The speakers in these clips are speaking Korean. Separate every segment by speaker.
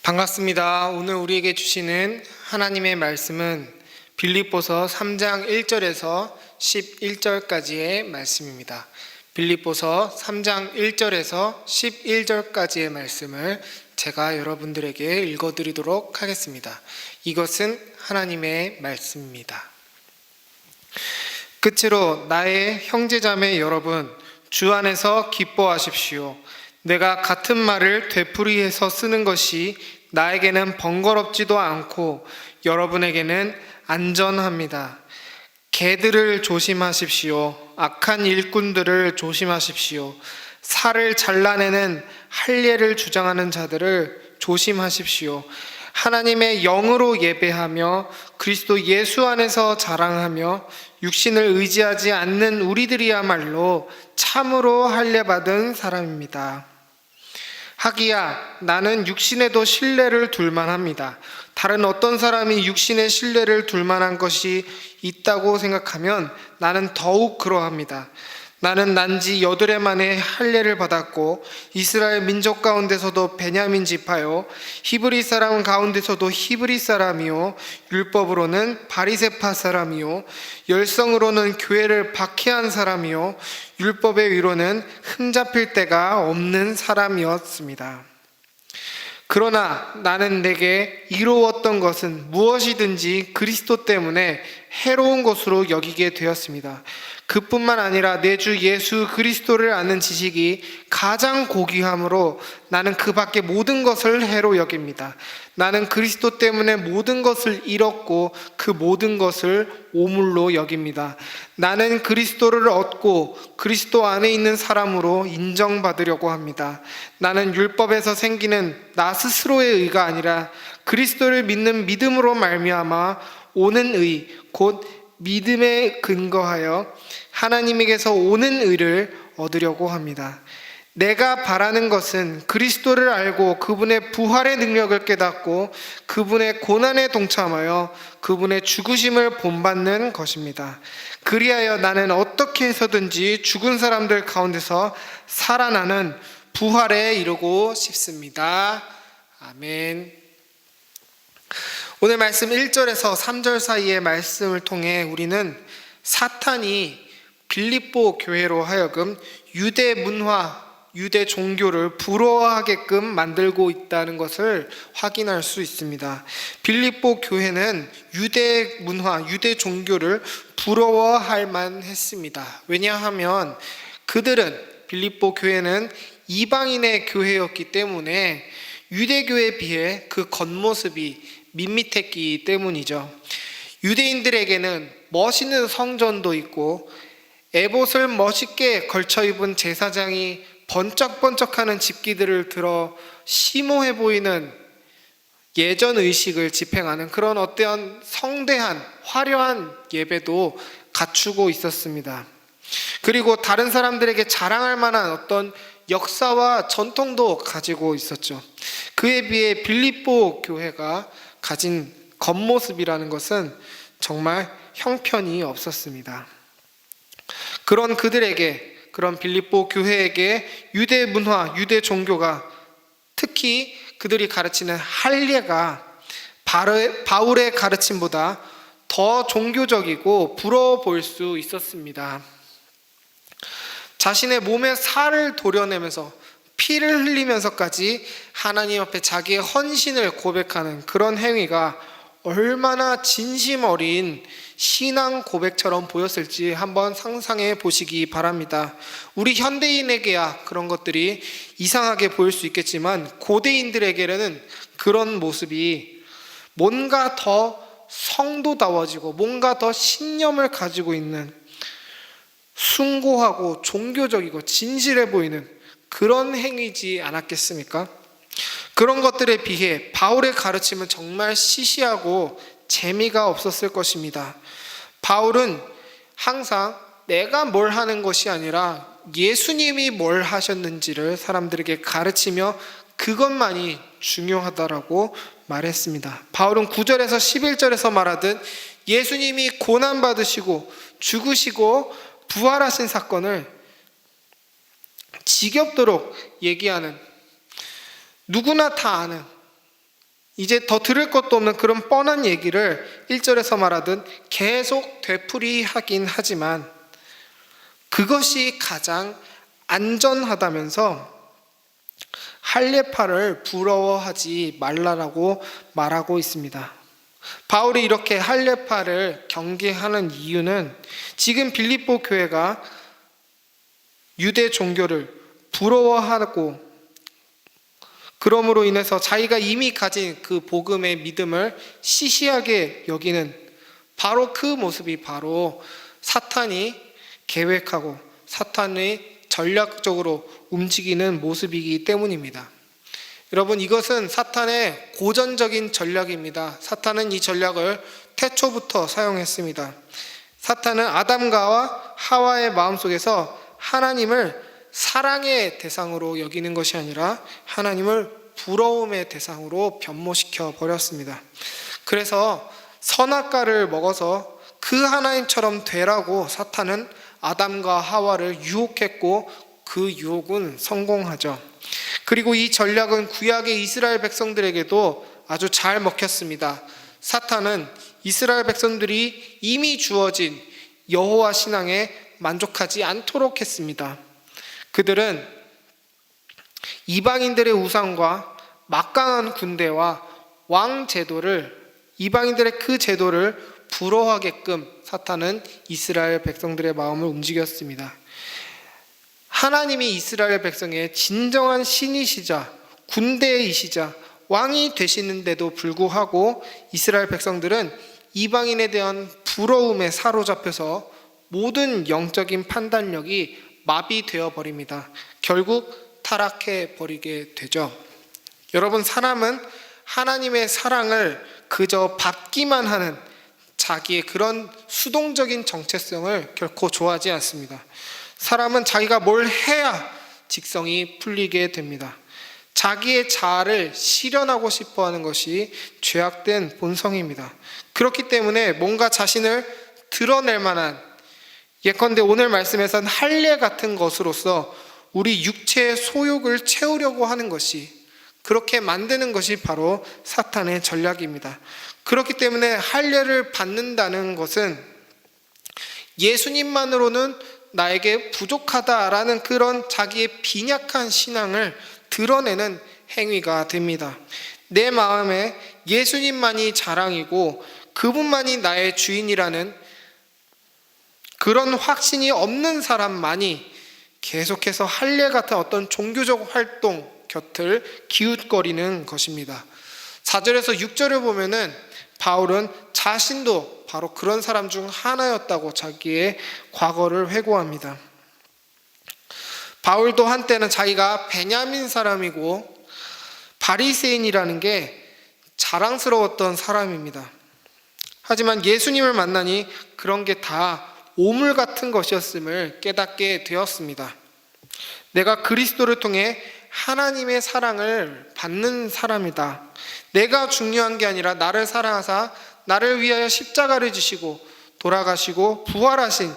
Speaker 1: 반갑습니다. 오늘 우리에게 주시는 하나님의 말씀은 빌립보서 3장 1절에서 11절까지의 말씀입니다. 빌립보서 3장 1절에서 11절까지의 말씀을 제가 여러분들에게 읽어드리도록 하겠습니다. 이것은 하나님의 말씀입니다. 끝으로 나의 형제자매 여러분, 주 안에서 기뻐하십시오. 내가 같은 말을 되풀이해서 쓰는 것이 나에게는 번거롭지도 않고 여러분에게는 안전합니다. 개들을 조심하십시오. 악한 일꾼들을 조심하십시오. 살을 잘라내는 할례를 주장하는 자들을 조심하십시오. 하나님의 영으로 예배하며 그리스도 예수 안에서 자랑하며 육신을 의지하지 않는 우리들이야말로 참으로 할례받은 사람입니다. 하기야 나는 육신에도 신뢰를 둘만합니다. 다른 어떤 사람이 육신에 신뢰를 둘만한 것이 있다고 생각하면 나는 더욱 그러합니다. 나는 난지 8해 만에 할례를 받았고 이스라엘 민족 가운데서도 베냐민 지파요 히브리 사람 가운데서도 히브리 사람이요 율법으로는 바리새파 사람이요 열성으로는 교회를 박해한 사람이요 율법의 위로는 흠잡힐 데가 없는 사람이었습니다. 그러나 나는 내게 이로웠던 것은 무엇이든지 그리스도 때문에 해로운 것으로 여기게 되었습니다. 그뿐만 아니라 내 주 예수 그리스도를 아는 지식이 가장 고귀함으로 나는 그 밖에 모든 것을 해로 여깁니다. 나는 그리스도 때문에 모든 것을 잃었고 그 모든 것을 오물로 여깁니다. 나는 그리스도를 얻고 그리스도 안에 있는 사람으로 인정받으려고 합니다. 나는 율법에서 생기는 나 스스로의 의가 아니라 그리스도를 믿는 믿음으로 말미암아 오는 의, 곧 믿음에 근거하여 하나님에게서 오는 의를 얻으려고 합니다. 내가 바라는 것은 그리스도를 알고 그분의 부활의 능력을 깨닫고 그분의 고난에 동참하여 그분의 죽으심을 본받는 것입니다. 그리하여 나는 어떻게 해서든지 죽은 사람들 가운데서 살아나는 부활에 이르고 싶습니다. 아멘. 오늘 말씀 1절에서 3절 사이의 말씀을 통해 우리는 사탄이 빌립보 교회로 하여금 유대 문화, 유대 종교를 부러워하게끔 만들고 있다는 것을 확인할 수 있습니다. 빌립보 교회는 유대 문화, 유대 종교를 부러워할 만했습니다. 왜냐하면 빌립보 교회는 이방인의 교회였기 때문에 유대교에 비해 그 겉모습이 밋밋했기 때문이죠. 유대인들에게는 멋있는 성전도 있고 에봇을 멋있게 걸쳐 입은 제사장이 번쩍번쩍하는 집기들을 들어 심오해 보이는 예전 의식을 집행하는 그런 어떠한 성대한 화려한 예배도 갖추고 있었습니다. 그리고 다른 사람들에게 자랑할 만한 어떤 역사와 전통도 가지고 있었죠. 그에 비해 빌립보 교회가 가진 겉모습이라는 것은 정말 형편이 없었습니다. 그런 빌립보 교회에게 유대 문화, 유대 종교가 특히 그들이 가르치는 할례가 바울의 가르침보다 더 종교적이고 부러워 보일 수 있었습니다. 자신의 몸에 살을 도려내면서 피를 흘리면서까지 하나님 앞에 자기의 헌신을 고백하는 그런 행위가 얼마나 진심 어린 신앙 고백처럼 보였을지 한번 상상해 보시기 바랍니다. 우리 현대인에게야 그런 것들이 이상하게 보일 수 있겠지만 고대인들에게는 그런 모습이 뭔가 더 성도다워지고 뭔가 더 신념을 가지고 있는 숭고하고 종교적이고 진실해 보이는 그런 행위지 않았겠습니까? 그런 것들에 비해 바울의 가르침은 정말 시시하고 재미가 없었을 것입니다. 바울은 항상 내가 뭘 하는 것이 아니라 예수님이 뭘 하셨는지를 사람들에게 가르치며 그것만이 중요하다라고 말했습니다. 바울은 9절에서 11절에서 말하듯 예수님이 고난받으시고 죽으시고 부활하신 사건을 지겹도록 얘기하는, 누구나 다 아는 이제 더 들을 것도 없는 그런 뻔한 얘기를 1절에서 말하듯 계속 되풀이하긴 하지만 그것이 가장 안전하다면서 할례파를 부러워하지 말라라고 말하고 있습니다. 바울이 이렇게 할례파를 경계하는 이유는 지금 빌립보 교회가 유대 종교를 부러워하고 그러므로 인해서 자기가 이미 가진 그 복음의 믿음을 시시하게 여기는 바로 그 모습이 바로 사탄이 계획하고 사탄이 전략적으로 움직이는 모습이기 때문입니다. 여러분, 이것은 사탄의 고전적인 전략입니다. 사탄은 이 전략을 태초부터 사용했습니다. 사탄은 아담과 하와의 마음속에서 하나님을 사랑의 대상으로 여기는 것이 아니라 하나님을 부러움의 대상으로 변모시켜 버렸습니다. 그래서 선악과를 먹어서 그 하나님처럼 되라고 사탄은 아담과 하와를 유혹했고 그 유혹은 성공하죠. 그리고 이 전략은 구약의 이스라엘 백성들에게도 아주 잘 먹혔습니다. 사탄은 이스라엘 백성들이 이미 주어진 여호와 신앙에 만족하지 않도록 했습니다. 그들은 이방인들의 우상과 막강한 군대와 왕 제도를, 이방인들의 그 제도를 부러워하게끔 사탄은 이스라엘 백성들의 마음을 움직였습니다. 하나님이 이스라엘 백성의 진정한 신이시자 군대이시자 왕이 되시는데도 불구하고 이스라엘 백성들은 이방인에 대한 부러움에 사로잡혀서 모든 영적인 판단력이 마비되어 버립니다. 결국 타락해 버리게 되죠. 여러분, 사람은 하나님의 사랑을 그저 받기만 하는 자기의 그런 수동적인 정체성을 결코 좋아하지 않습니다. 사람은 자기가 뭘 해야 직성이 풀리게 됩니다. 자기의 자아를 실현하고 싶어 하는 것이 죄악된 본성입니다. 그렇기 때문에 뭔가 자신을 드러낼 만한, 예컨대 오늘 말씀에선 할례 같은 것으로서 우리 육체의 소욕을 채우려고 하는 것이, 그렇게 만드는 것이 바로 사탄의 전략입니다. 그렇기 때문에 할례를 받는다는 것은 예수님만으로는 나에게 부족하다라는 그런 자기의 빈약한 신앙을 드러내는 행위가 됩니다. 내 마음에 예수님만이 자랑이고 그분만이 나의 주인이라는 그런 확신이 없는 사람만이 계속해서 할례 같은 어떤 종교적 활동 곁을 기웃거리는 것입니다. 4절에서 6절을 보면은 바울은 자신도 바로 그런 사람 중 하나였다고 자기의 과거를 회고합니다. 바울도 한때는 자기가 베냐민 사람이고 바리새인이라는 게 자랑스러웠던 사람입니다. 하지만 예수님을 만나니 그런 게 다 오물 같은 것이었음을 깨닫게 되었습니다. 내가 그리스도를 통해 하나님의 사랑을 받는 사람이다. 내가 중요한 게 아니라 나를 사랑하사 나를 위하여 십자가를 지시고 돌아가시고 부활하신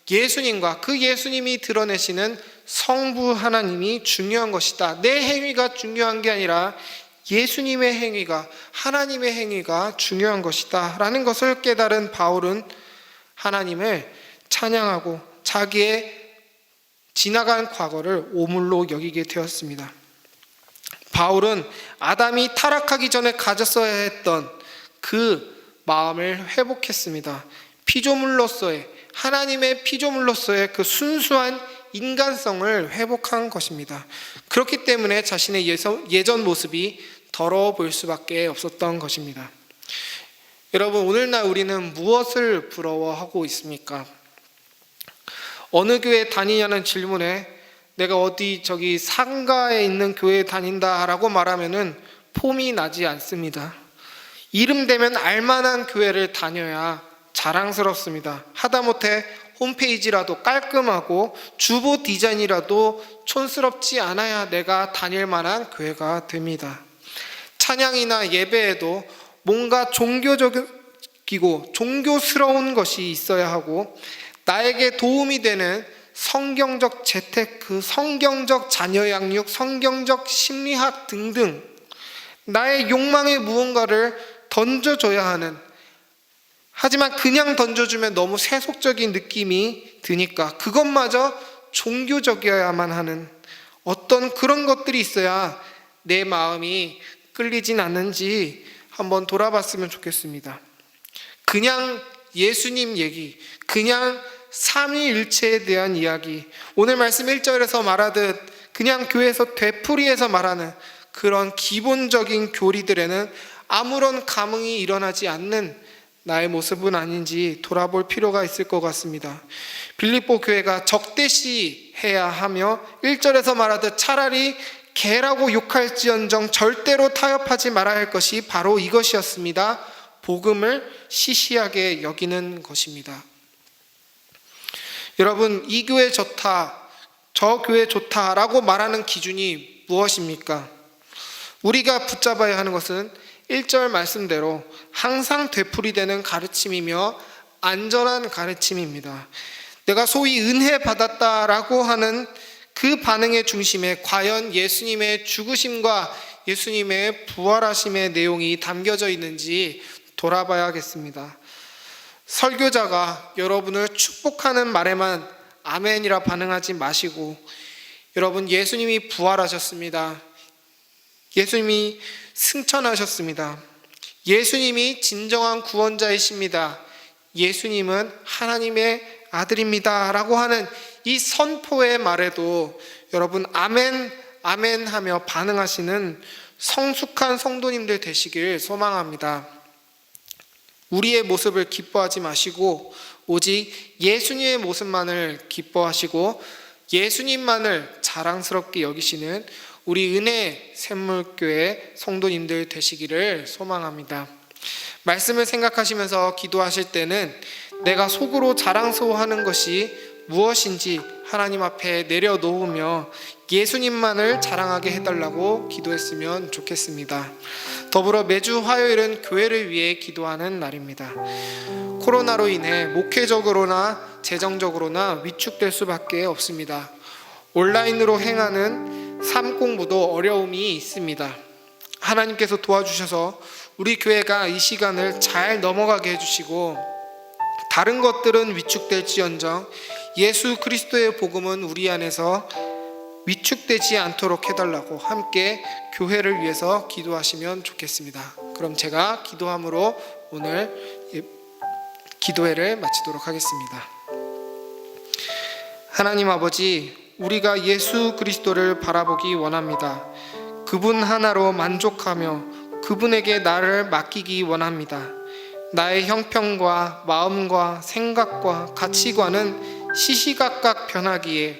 Speaker 1: 예수님과 그 예수님이 드러내시는 성부 하나님이 중요한 것이다. 내 행위가 중요한 게 아니라 예수님의 행위가, 하나님의 행위가 중요한 것이다 라는 것을 깨달은 바울은 하나님을 찬양하고 자기의 지나간 과거를 오물로 여기게 되었습니다. 바울은 아담이 타락하기 전에 가졌어야 했던 그 마음을 회복했습니다. 피조물로서의, 하나님의 피조물로서의 그 순수한 인간성을 회복한 것입니다. 그렇기 때문에 자신의 예전 모습이 더러워 보일 수밖에 없었던 것입니다. 여러분, 오늘날 우리는 무엇을 부러워하고 있습니까? 어느 교회 다니냐는 질문에 내가 어디 저기 상가에 있는 교회에 다닌다라고 말하면은 폼이 나지 않습니다. 이름 되면 알만한 교회를 다녀야 자랑스럽습니다. 하다못해 홈페이지라도 깔끔하고 주보 디자인이라도 촌스럽지 않아야 내가 다닐 만한 교회가 됩니다. 찬양이나 예배에도 뭔가 종교적이고 종교스러운 것이 있어야 하고 나에게 도움이 되는 성경적 재테크, 성경적 자녀 양육, 성경적 심리학 등등 나의 욕망에 무언가를 던져줘야 하는, 하지만 그냥 던져주면 너무 세속적인 느낌이 드니까 그것마저 종교적이어야만 하는 어떤 그런 것들이 있어야 내 마음이 끌리진 않는지 한번 돌아봤으면 좋겠습니다. 그냥 예수님 얘기, 그냥 삼위일체에 대한 이야기, 오늘 말씀 1절에서 말하듯 그냥 교회에서 되풀이해서 말하는 그런 기본적인 교리들에는 아무런 감흥이 일어나지 않는 나의 모습은 아닌지 돌아볼 필요가 있을 것 같습니다. 빌립보 교회가 적대시해야 하며 1절에서 말하듯 차라리 개라고 욕할지언정 절대로 타협하지 말아야 할 것이 바로 이것이었습니다. 복음을 시시하게 여기는 것입니다. 여러분, 이 교회 좋다, 저 교회 좋다라고 말하는 기준이 무엇입니까? 우리가 붙잡아야 하는 것은 1절 말씀대로 항상 되풀이되는 가르침이며 안전한 가르침입니다. 내가 소위 은혜 받았다라고 하는 그 반응의 중심에 과연 예수님의 죽으심과 예수님의 부활하심의 내용이 담겨져 있는지 돌아봐야겠습니다. 설교자가 여러분을 축복하는 말에만 아멘이라 반응하지 마시고, 여러분, 예수님이 부활하셨습니다. 예수님이 승천하셨습니다. 예수님이 진정한 구원자이십니다. 예수님은 하나님의 아들입니다 라고 하는 이 선포의 말에도 여러분 아멘 아멘 하며 반응하시는 성숙한 성도님들 되시길 소망합니다. 우리의 모습을 기뻐하지 마시고 오직 예수님의 모습만을 기뻐하시고 예수님만을 자랑스럽게 여기시는 우리 은혜 샘물교회 성도님들 되시기를 소망합니다. 말씀을 생각하시면서 기도하실 때는 내가 속으로 자랑스러워하는 것이 무엇인지 하나님 앞에 내려놓으며 예수님만을 자랑하게 해달라고 기도했으면 좋겠습니다. 더불어 매주 화요일은 교회를 위해 기도하는 날입니다. 코로나로 인해 목회적으로나 재정적으로나 위축될 수밖에 없습니다. 온라인으로 행하는 삶 공부도 어려움이 있습니다. 하나님께서 도와주셔서 우리 교회가 이 시간을 잘 넘어가게 해주시고, 다른 것들은 위축될지언정 예수 그리스도의 복음은 우리 안에서 위축되지 않도록 해달라고 함께 교회를 위해서 기도하시면 좋겠습니다. 그럼 제가 기도함으로 오늘 기도회를 마치도록 하겠습니다. 하나님 아버지, 우리가 예수 그리스도를 바라보기 원합니다. 그분 하나로 만족하며 그분에게 나를 맡기기 원합니다. 나의 형편과 마음과 생각과 가치관은 시시각각 변하기에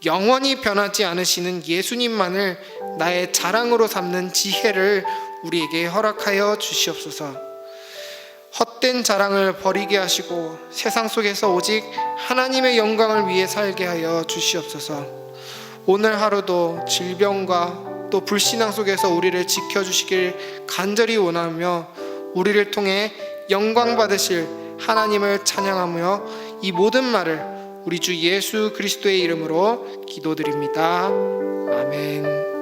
Speaker 1: 영원히 변하지 않으시는 예수님만을 나의 자랑으로 삼는 지혜를 우리에게 허락하여 주시옵소서. 헛된 자랑을 버리게 하시고 세상 속에서 오직 하나님의 영광을 위해 살게 하여 주시옵소서. 오늘 하루도 질병과 또 불신앙 속에서 우리를 지켜주시길 간절히 원하며 우리를 통해 영광 받으실 하나님을 찬양하며 이 모든 말을 우리 주 예수 그리스도의 이름으로 기도드립니다. 아멘.